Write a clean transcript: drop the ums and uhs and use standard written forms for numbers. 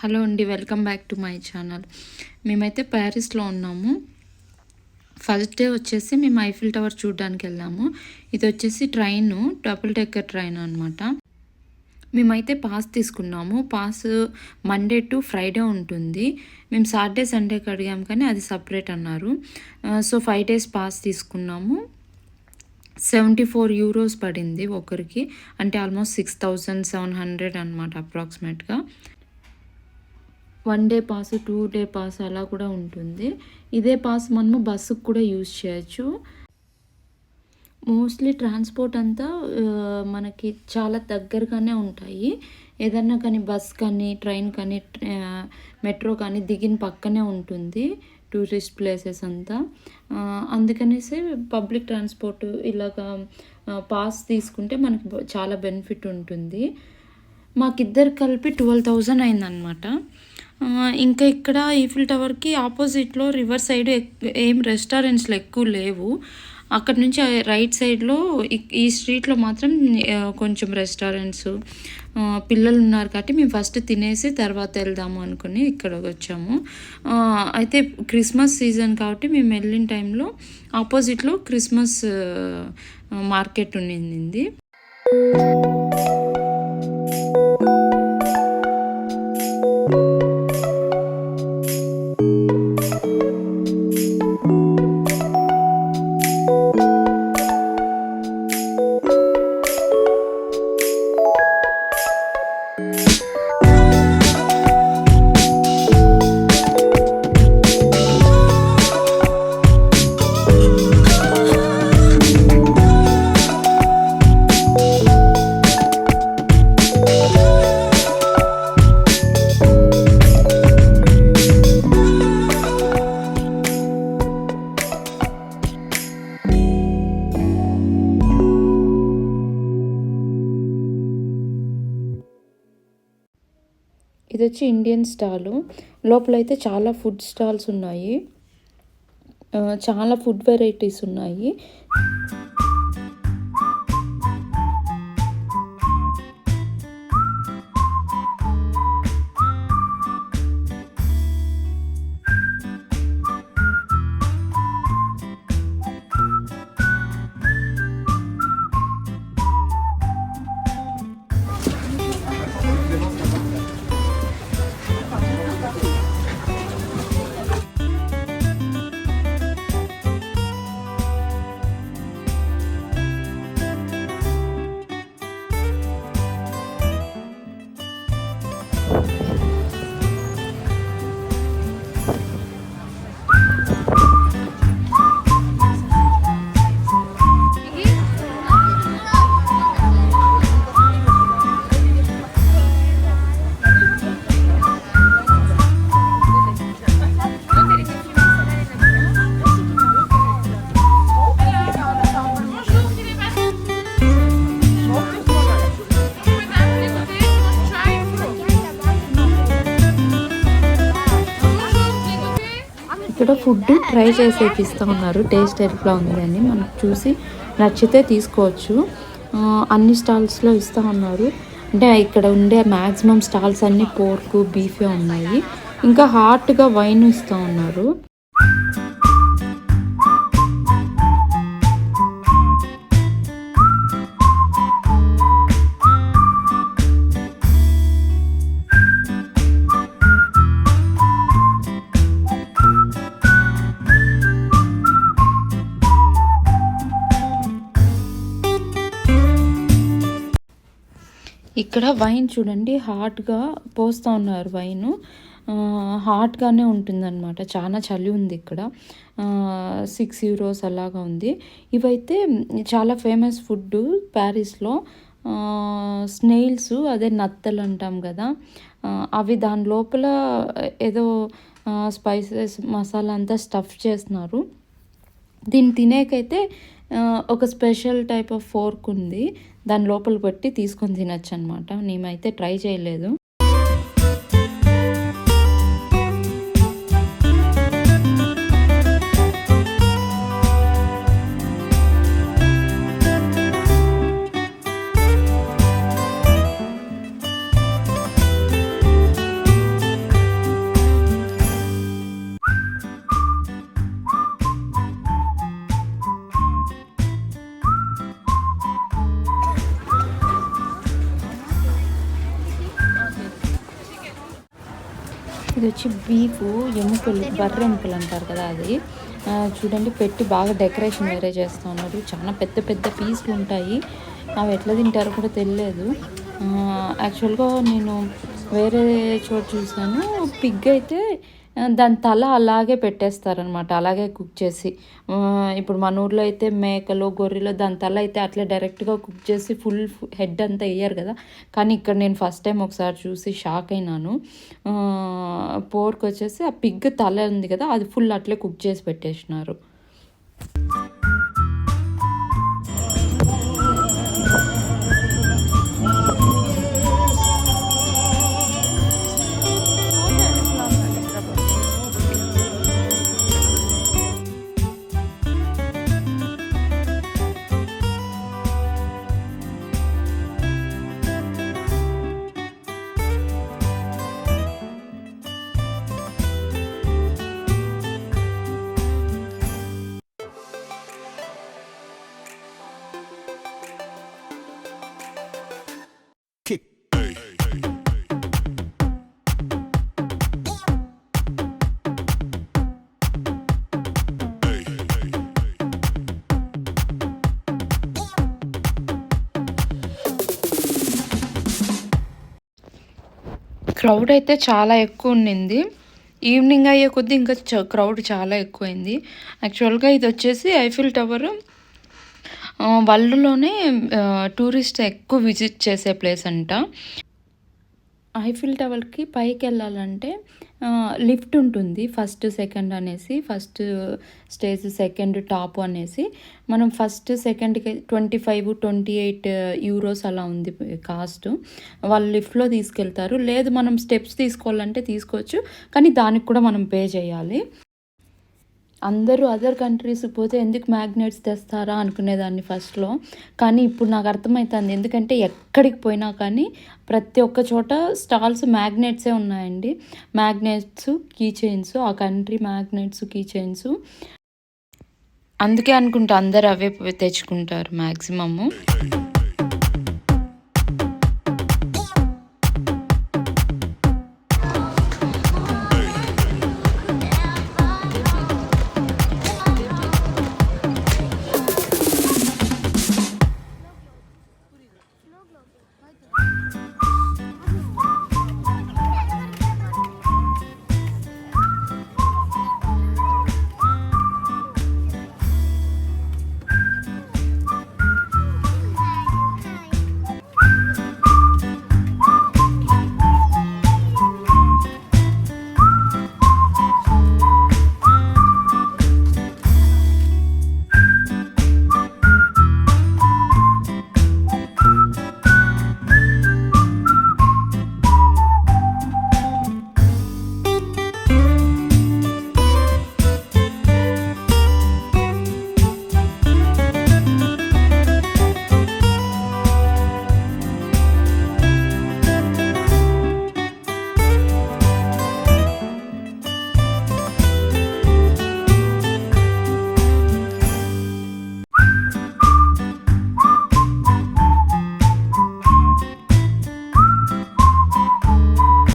Hello అండి, welcome back to my channel. మేమైతే ప్యారిస్లో ఉన్నాము. ఫస్ట్ డే వచ్చేసి మేము ఐఫిల్ టవర్ చూడడానికి వెళ్ళాము. ఇది వచ్చేసి ట్రైను, డబుల్ డెక్కర్ ట్రైన్ అనమాట. మేమైతే పాస్ తీసుకున్నాము. పాస్ మండే టు ఫ్రైడే ఉంటుంది. మేము సాటర్డే సండేకి అడిగాము కానీ అది సపరేట్ అన్నారు. సో 5 days పాస్ తీసుకున్నాము. 74 euros పడింది ఒకరికి, అంటే ఆల్మోస్ట్ 6700 అనమాట అప్రాక్సిమేట్గా. 1 డే పాస్, 2 డే పాస్ అలా కూడా ఉంటుంది. ఇదే పాస్ మనము బస్సుకు కూడా యూజ్ చేయొచ్చు. మోస్ట్లీ ట్రాన్స్పోర్ట్ అంతా మనకి చాలా దగ్గరగానే ఉంటాయి. ఏదన్నా కానీ బస్ కానీ, ట్రైన్ కానీ, మెట్రో కానీ దిగిన పక్కనే ఉంటుంది టూరిస్ట్ ప్లేసెస్ అంతా. అందుకనేసి పబ్లిక్ ట్రాన్స్పోర్ట్ ఇలాగా పాస్ తీసుకుంటే మనకి చాలా బెనిఫిట్ ఉంటుంది. మాకిద్దరు కలిపి 12,000 అయిందనమాట. ఇంకా ఇక్కడ ఈఫిల్ టవర్కి ఆపోజిట్లో రివర్ సైడ్ ఏం రెస్టారెంట్స్లో ఎక్కువ లేవు. అక్కడ నుంచి రైట్ సైడ్లో ఈ స్ట్రీట్లో మాత్రం కొంచెం రెస్టారెంట్స్, పిల్లలు ఉన్నారు కాబట్టి మేము ఫస్ట్ తినేసి తర్వాత వెళ్దాము అనుకుని ఇక్కడ వచ్చాము. అయితే క్రిస్మస్ సీజన్ కాబట్టి మేము వెళ్ళిన టైంలో ఆపోజిట్లో క్రిస్మస్ మార్కెట్ ఉండింది. ఇది వచ్చి ఇండియన్ స్టాలు. లోపలైతే చాలా ఫుడ్ స్టాల్స్ ఉన్నాయి, చాలా ఫుడ్ వెరైటీస్ ఉన్నాయి. ఇక్కడ ఫుడ్ ట్రై చేసేకి ఇస్తూ ఉన్నారు. టేస్ట్ ఎట్లా ఉంది అని మనకు చూసి నచ్చితే తీసుకోవచ్చు. అన్ని స్టాల్స్లో ఇస్తూ ఉన్నారు. అంటే ఇక్కడ ఉండే మ్యాక్సిమం స్టాల్స్ అన్నీ పోర్క్, బీఫే ఉన్నాయి. ఇంకా హాట్గా వైన్ ఇస్తూ ఉన్నారు. ఇక్కడ వైన్ చూడండి, హాట్గా పోస్తూ ఉన్నారు. వైన్ హాట్గానే ఉంటుందన్నమాట. చాలా చలి ఉంది ఇక్కడ. 6 euros అలాగా ఉంది. ఇవైతే చాలా ఫేమస్ ఫుడ్ ప్యారిస్లో. స్నేల్స్, అదే నత్తలు అంటాం కదా, అవి దాని లోపల ఏదో స్పైసెస్ మసాలా అంతా స్టఫ్ చేస్తున్నారు. దీన్ని తినేకైతే ఒక స్పెషల్ టైప్ ఆఫ్ ఫోర్క్ ఉంది, దాని లోపల పెట్టి తీసుకొని తినచ్చు అనమాట. నేనైతే ట్రై చేయలేదు. ఇది వచ్చి బీఫ్ ఎముకలు, బర్రె ఎముకలు అంటారు కదా అది. చూడండి పెట్టి బాగా డెకరేషన్ వేరే చేస్తూ ఉన్నారు. చాలా పెద్ద పెద్ద పీసులు ఉంటాయి. అవి ఎట్లా తింటారో కూడా తెలియలేదు. యాక్చువల్గా నేను వేరే చోట చూసాను. పిగ్ అయితే దాని తల అలాగే పెట్టేస్తారనమాట, అలాగే కుక్ చేసి. ఇప్పుడు మన ఊర్లో అయితే మేకలు, గొర్రెలు దాని తల అయితే అట్లా డైరెక్ట్గా కుక్ చేసి ఫుల్ హెడ్ అంతా వేయరు కదా. కానీ ఇక్కడ నేను ఫస్ట్ టైం ఒకసారి చూసి షాక్ అయినాను. పోర్క్ వచ్చేసి ఆ పిగ్ తల ఉంది కదా, అది ఫుల్ అట్లే కుక్ చేసి పెట్టేసినారు. క్రౌడ్ అయితే చాలా ఎక్కువ ఉండింది. ఈవినింగ్ అయ్యే కొద్దీ ఇంకా క్రౌడ్ చాలా ఎక్కువైంది. యాక్చువల్గా ఇది వచ్చేసి ఐఫిల్ టవర్ వరల్డ్లోనే టూరిస్ట్ ఎక్కువ విజిట్ చేసే ప్లేస్ అంట. ఐఫిల్ టవర్కి పైకి వెళ్ళాలంటే లిఫ్ట్ ఉంటుంది, ఫస్ట్ సెకండ్ అనేసి. ఫస్ట్ స్టేజ్, సెకండ్ టాప్ అనేసి. మనం ఫస్ట్ సెకండ్కి 25-28 యూరోస్ అలా ఉంది కాస్ట్. వాళ్ళు లిఫ్ట్లో తీసుకెళ్తారు. లేదు మనం స్టెప్స్ తీసుకోవాలంటే తీసుకోవచ్చు, కానీ దానికి కూడా మనం పే చేయాలి. అందరూ అదర్ కంట్రీస్ పోతే ఎందుకు మ్యాగ్నెట్స్ తెస్తారా అనుకునేదాన్ని ఫస్ట్లో. కానీ ఇప్పుడు నాకు అర్థమవుతుంది. ఎందుకంటే ఎక్కడికి పోయినా కానీ ప్రతి ఒక్క చోట స్టాల్స్ మ్యాగ్నెట్సే ఉన్నాయండి. మ్యాగ్నెట్స్, కీ చైన్స్, ఆ కంట్రీ మ్యాగ్నెట్స్, కీ చైన్స్. అందుకే అనుకుంటా అందరు అవే తెచ్చుకుంటారు మ్యాక్సిమము.